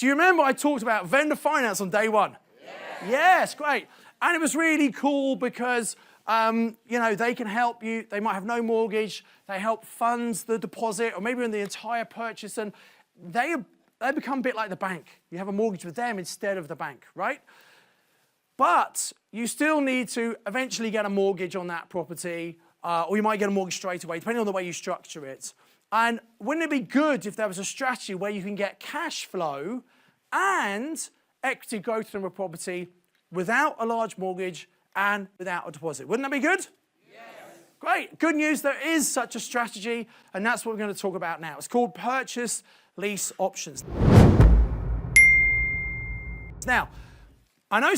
Do you remember I talked about vendor finance on day one? Yes, great. And it was really cool because, they can help you. They might have no mortgage. They help fund the deposit or maybe in the entire purchase. And they become a bit like the bank. You have a mortgage with them instead of the bank, right? But you still need to eventually get a mortgage on that property, or you might get a mortgage straight away, depending on the way you structure it. And wouldn't it be good if there was a strategy where you can get cash flow and equity growth from a property without a large mortgage and without a deposit? Wouldn't that be good? Yes. Great. Good news, there is such a strategy, and that's what we're going to talk about now. It's called Purchase Lease Options. Now, I know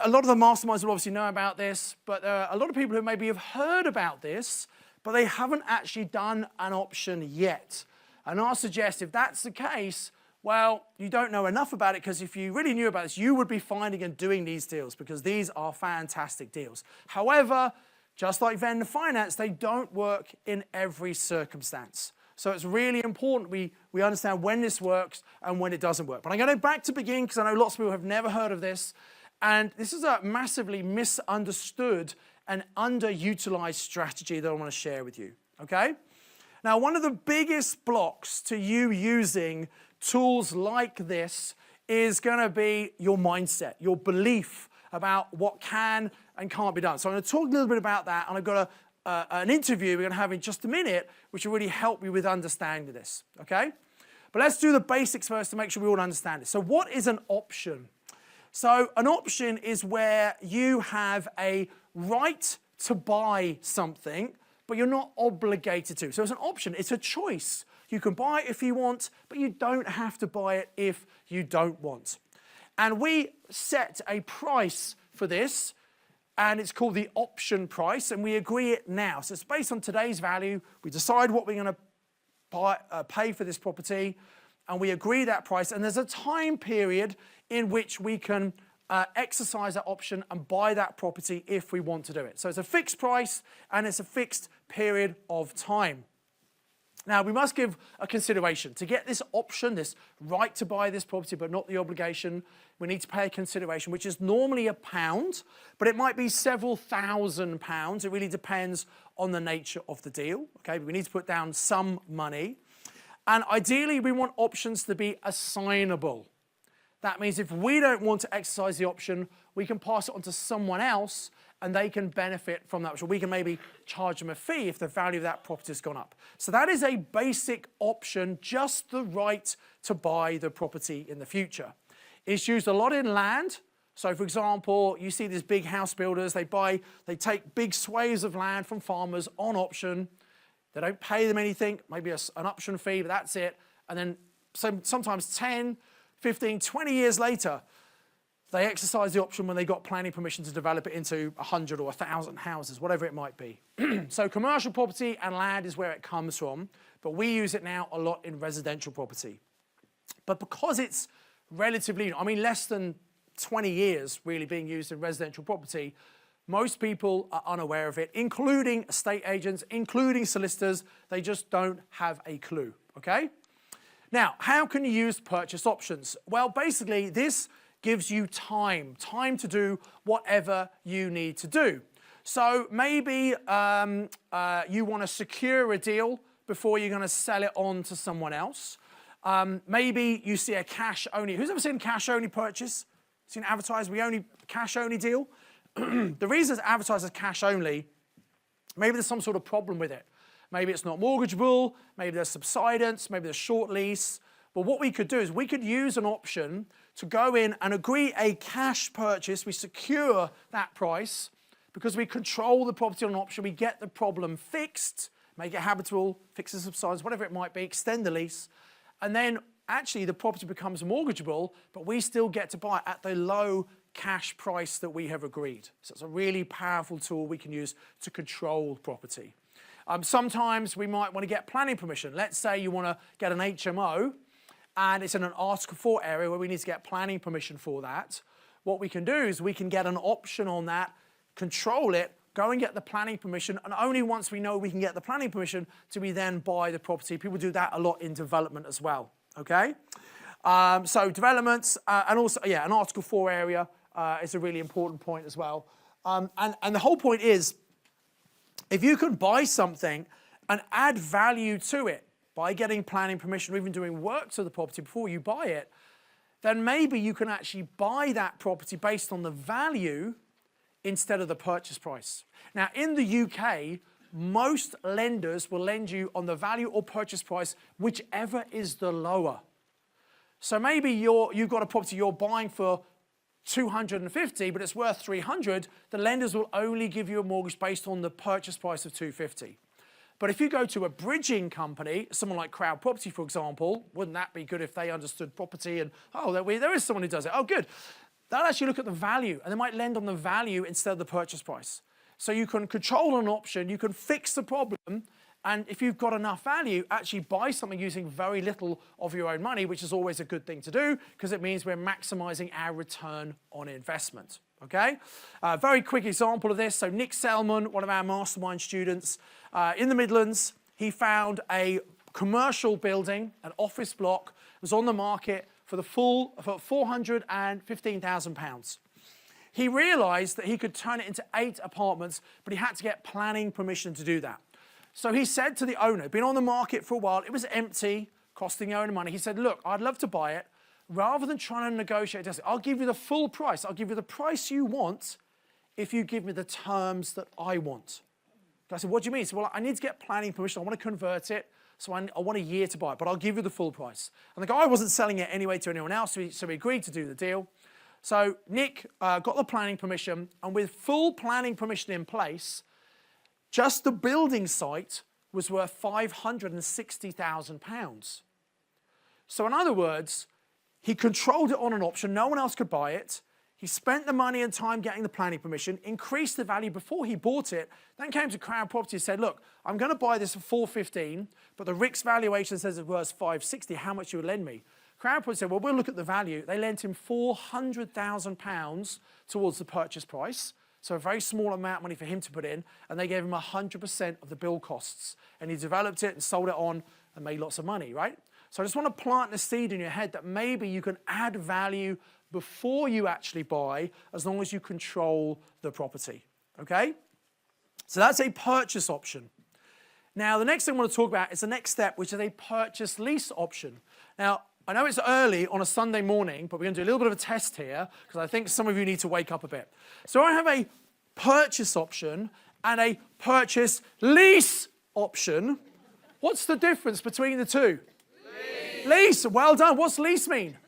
a lot of the masterminds will obviously know about this, but there are a lot of people who maybe have heard about this, but they haven't actually done an option yet. And I suggest if that's the case, well, you don't know enough about it, because if you really knew about this, you would be finding and doing these deals, because these are fantastic deals. However, just like vendor finance, they don't work in every circumstance. So it's really important we understand when this works and when it doesn't work. But I'm going back to begin, because I know lots of people have never heard of this. And this is a massively misunderstood and underutilized strategy that I want to share with you, okay? Now, one of the biggest blocks to you using tools like this is going to be your mindset, your belief about what can and can't be done. So I'm going to talk a little bit about that, and I've got an interview we're going to have in just a minute, which will really help you with understanding this, okay? But let's do the basics first to make sure we all understand it. So what is an option? So an option is where you have a right to buy something, but you're not obligated to. So it's an option, it's a choice. You can buy it if you want, but you don't have to buy it if you don't want. And we set a price for this, and it's called the option price, and we agree it now. So it's based on today's value. We decide what we're going to pay for this property, and we agree that price. And there's a time period in which we can exercise that option and buy that property if we want to do it. So it's a fixed price, and it's a fixed period of time. Now, we must give a consideration. To get this option, this right to buy this property, but not the obligation, we need to pay a consideration, which is normally £1, but it might be several £1,000s. It really depends on the nature of the deal, okay? But we need to put down some money. And ideally, we want options to be assignable. That means if we don't want to exercise the option, we can pass it on to someone else, and they can benefit from that. So we can maybe charge them a fee if the value of that property has gone up. So that is a basic option, just the right to buy the property in the future. It's used a lot in land. So for example, you see these big house builders, they take big swathes of land from farmers on option. They don't pay them anything, maybe an option fee, but that's it. And then sometimes 10, 15, 20 years later, they exercise the option when they got planning permission to develop it into 100 or 1,000 houses, whatever it might be. So commercial property and land is where it comes from, but we use it now a lot in residential property. But because it's relatively, less than 20 years really being used in residential property, most people are unaware of it, including estate agents, including solicitors. They just don't have a clue, okay? Now, how can you use purchase options? Well, basically, this gives you time to do whatever you need to do. So maybe you want to secure a deal before you're going to sell it on to someone else. Maybe you see a cash-only. Who's ever seen cash-only purchase? Seen advertised, cash-only deal? The reason it's advertised as cash-only, maybe there's some sort of problem with it. Maybe it's not mortgageable, maybe there's subsidence, maybe there's short lease. But what we could do is we could use an option to go in and agree a cash purchase. We secure that price because we control the property on an option. We get the problem fixed, make it habitable, fix the subsidence, whatever it might be, extend the lease. And then actually the property becomes mortgageable, but we still get to buy it at the low cash price that we have agreed. So it's a really powerful tool we can use to control property. Sometimes we might want to get planning permission. Let's say you want to get an HMO, and it's in an Article 4 area where we need to get planning permission for that. What we can do is we can get an option on that, control it, go and get the planning permission, and only once we know we can get the planning permission do we then buy the property. People do that a lot in development as well, okay? So developments, and also, yeah, an Article 4 area is a really important point as well. And the whole point is, if you can buy something and add value to it by getting planning permission or even doing work to the property before you buy it, then maybe you can actually buy that property based on the value instead of the purchase price. Now, in the UK, most lenders will lend you on the value or purchase price, whichever is the lower. So maybe you've got a property you're buying for 250, but it's worth 300. The lenders will only give you a mortgage based on the purchase price of 250. But if you go to a bridging company, someone like Crowd Property, for example, wouldn't that be good if they understood property and, oh, there is someone who does it. Oh, good. They'll actually look at the value, and they might lend on the value instead of the purchase price. So you can control an option, you can fix the problem, and if you've got enough value, actually buy something using very little of your own money, which is always a good thing to do, because it means we're maximizing our return on investment. Okay? Very quick example of this. So Nick Selman, one of our mastermind students, in the Midlands, he found a commercial building, an office block, was on the market for £415,000. He realized that he could turn it into 8 apartments, but he had to get planning permission to do that. So he said to the owner, been on the market for a while, it was empty, costing the owner money. He said, look, I'd love to buy it. Rather than trying to negotiate, I'll give you the full price. I'll give you the price you want if you give me the terms that I want. I said, what do you mean? He said, well, I need to get planning permission. I want to convert it, so I want a year to buy it, but I'll give you the full price. And the guy wasn't selling it anyway to anyone else, so he agreed to do the deal. So Nick got the planning permission, and with full planning permission in place, just the building site was worth £560,000. So in other words, he controlled it on an option, no one else could buy it. He spent the money and time getting the planning permission, increased the value before he bought it, then came to Crowd Property and said, look, I'm going to buy this for $415, but the RICS valuation says it's worth $560, how much you would lend me? Crowd Property said, well, we'll look at the value. They lent him £400,000 towards the purchase price, so a very small amount of money for him to put in, and they gave him 100% of the build costs. And he developed it and sold it on and made lots of money, right? So I just want to plant the seed in your head that maybe you can add value before you actually buy, as long as you control the property, okay? So that's a purchase option. Now, the next thing I want to talk about is the next step, which is a purchase lease option. Now, I know it's early on a Sunday morning, but we're going to do a little bit of a test here, because I think some of you need to wake up a bit. So I have a purchase option and a purchase lease option. What's the difference between the two? Lease. Well done. What's lease mean?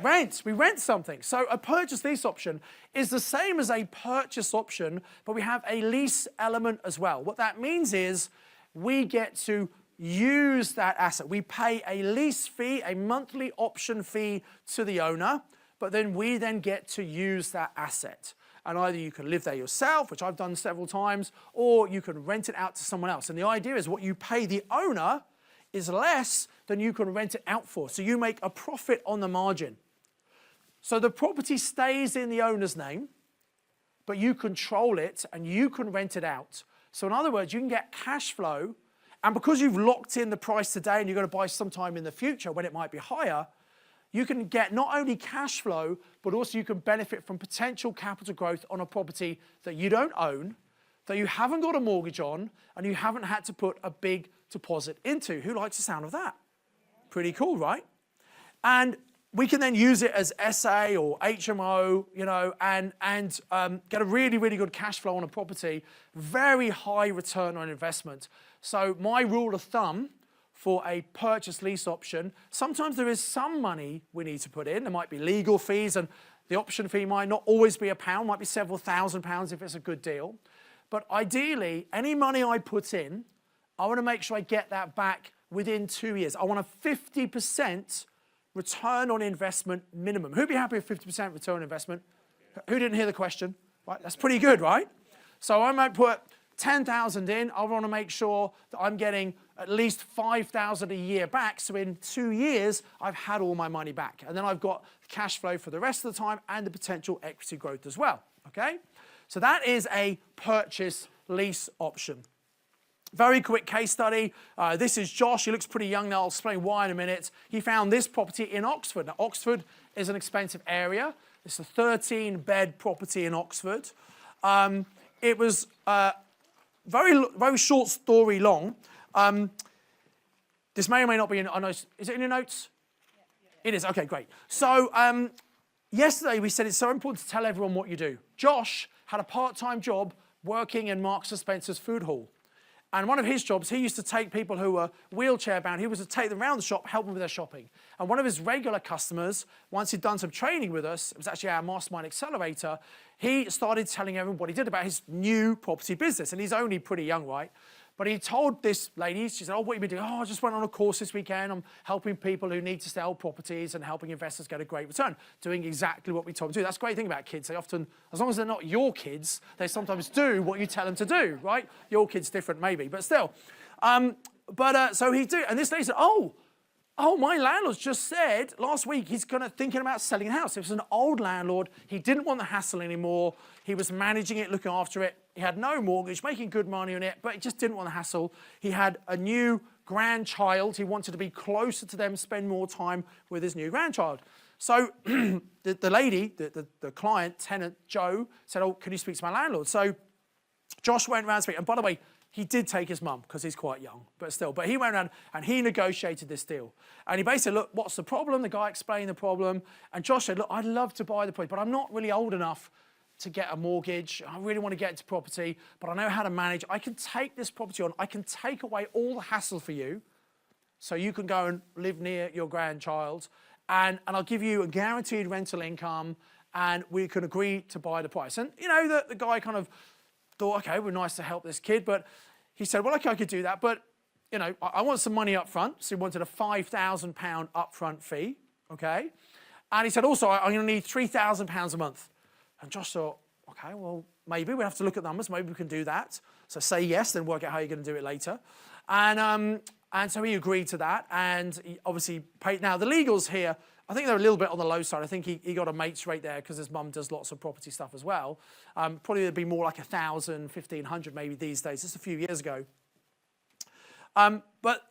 Rent. We rent something. So a purchase lease option is the same as a purchase option, but we have a lease element as well. What that means is we get to use that asset. We pay a lease fee, a monthly option fee to the owner, but then we get to use that asset. And either you can live there yourself, which I've done several times, or you can rent it out to someone else. And the idea is what you pay the owner is less than you can rent it out for. So you make a profit on the margin. So the property stays in the owner's name, but you control it and you can rent it out. So in other words, you can get cash flow, and because you've locked in the price today and you're going to buy sometime in the future when it might be higher, you can get not only cash flow, but also you can benefit from potential capital growth on a property that you don't own, that you haven't got a mortgage on, and you haven't had to put a big deposit into. Who likes the sound of that? Pretty cool, right? And we can then use it as SA or HMO, you know, and get a really, really good cash flow on a property, very high return on investment. So my rule of thumb for a purchase lease option, sometimes there is some money we need to put in. There might be legal fees, and the option fee might not always be £1, might be several £1,000s if it's a good deal. But ideally, any money I put in, I want to make sure I get that back within 2 years. I want a 50% return on investment minimum. Who'd be happy with 50% return on investment? Who didn't hear the question? Right, that's pretty good, right? So I might put 10,000 in. I want to make sure that I'm getting at least 5,000 a year back. So in 2 years, I've had all my money back. And then I've got cash flow for the rest of the time and the potential equity growth as well, okay? So that is a purchase lease option. Very quick case study. This is Josh. He looks pretty young now. I'll explain why in a minute. He found this property in Oxford. Now, Oxford is an expensive area. It's a 13-bed property in Oxford. It was very short story long. This may or may not be in. Is it in your notes? Yeah. It is. Okay, great. So yesterday we said it's so important to tell everyone what you do. Josh had a part-time job working in Marks and Spencer's food hall. And one of his jobs, he used to take people who were wheelchair-bound, he was to take them around the shop, help them with their shopping. And one of his regular customers, once he'd done some training with us, it was actually our Mastermind Accelerator, he started telling everyone what he did about his new property business. And he's only pretty young, right? But he told this lady, she said, oh, what have you been doing? Oh, I just went on a course this weekend. I'm helping people who need to sell properties and helping investors get a great return. Doing exactly what we told them to do. That's the great thing about kids. They often, as long as they're not your kids, they sometimes do what you tell them to do, right? Your kid's different maybe, but still. So he did, and this lady said, oh, my landlord's just said last week he's thinking about selling a house. It was an old landlord. He didn't want the hassle anymore. He was managing it, looking after it. He had no mortgage, making good money on it, but he just didn't want the hassle. He had a new grandchild. He wanted to be closer to them, spend more time with his new grandchild. So the lady, the client, tenant, Joe, said, oh, can you speak to my landlord? So Josh went around speaking. And by the way, he did take his mum because he's quite young, but still. But he went around and he negotiated this deal. And he basically said, look, what's the problem? The guy explained the problem. And Josh said, look, I'd love to buy the property, but I'm not really old enough to get a mortgage. I really want to get into property, but I know how to manage. I can take this property on. I can take away all the hassle for you so you can go and live near your grandchild. And I'll give you a guaranteed rental income and we can agree to buy the price. And, you know, the guy kind of thought, okay, we're nice to help this kid, but he said, well, okay, I could do that, but, you know, I want some money up front. So he wanted a £5,000 upfront fee, okay? And he said, also, I'm going to need £3,000 a month. And Josh thought, okay, well, maybe we have to look at numbers. Maybe we can do that. So say yes, then work out how you're going to do it later. And so he agreed to that. And he obviously paid. Now, the legals here, I think they're a little bit on the low side. I think he got a mate's rate there because his mum does lots of property stuff as well. Probably it'd be more like 1,000, 1,500 maybe these days. Just a few years ago. But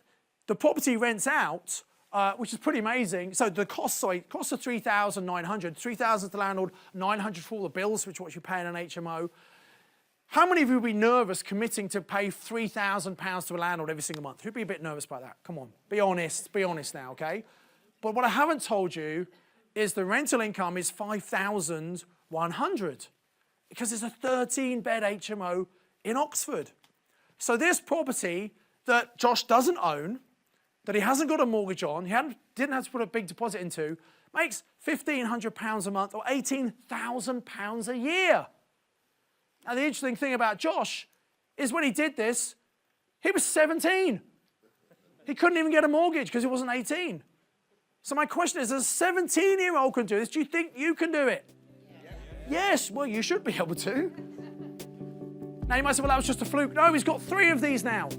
the property rents out, which is pretty amazing. So the cost of $3,900, $3,000 to the landlord, $900 for all the bills, which is what you pay in an HMO. How many of you would be nervous committing to pay £3,000 to a landlord every single month? Who'd be a bit nervous about that? Come on, be honest now, okay? But what I haven't told you is the rental income is $5,100 because it's a 13-bed HMO in Oxford. So this property that Josh doesn't own, that he hasn't got a mortgage on, didn't have to put a big deposit into, makes £1,500 a month or £18,000 a year. Now, the interesting thing about Josh is when he did this, he was 17. He couldn't even get a mortgage because he wasn't 18. So my question is, as a 17-year-old can do this, do you think you can do it? Yes, well, you should be able to. Now, you might say, well, that was just a fluke. No, he's got 3 of these now.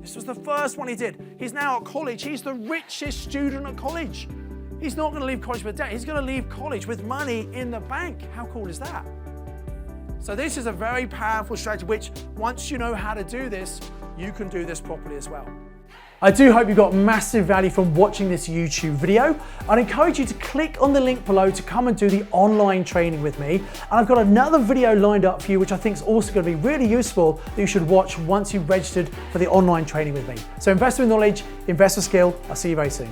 This was the first one he did. He's now at college. He's the richest student at college. He's not going to leave college with debt. He's going to leave college with money in the bank. How cool is that? So this is a very powerful strategy, which once you know how to do this, you can do this properly as well. I do hope you got massive value from watching this YouTube video. I'd encourage you to click on the link below to come and do the online training with me. And I've got another video lined up for you, which I think is also going to be really useful that you should watch once you've registered for the online training with me. So invest with knowledge, invest with skill. I'll see you very soon.